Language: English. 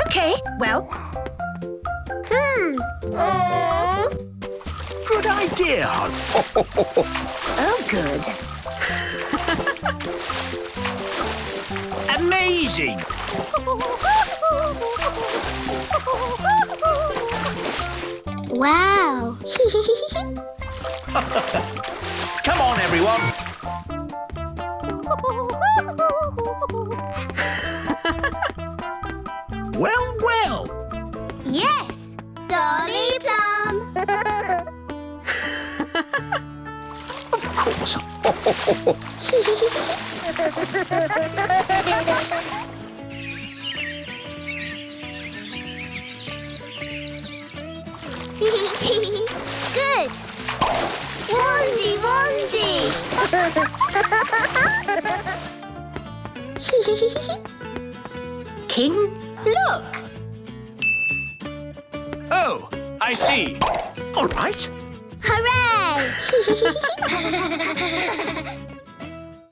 Okay, well. Good idea, hon. Oh, good. Amazing. Wow. Come on, everyone. Well, well. Yes. Dolly Plum. Of course. Good. Wandy, Wandy. King, look. Oh, I see. All right. Hooray!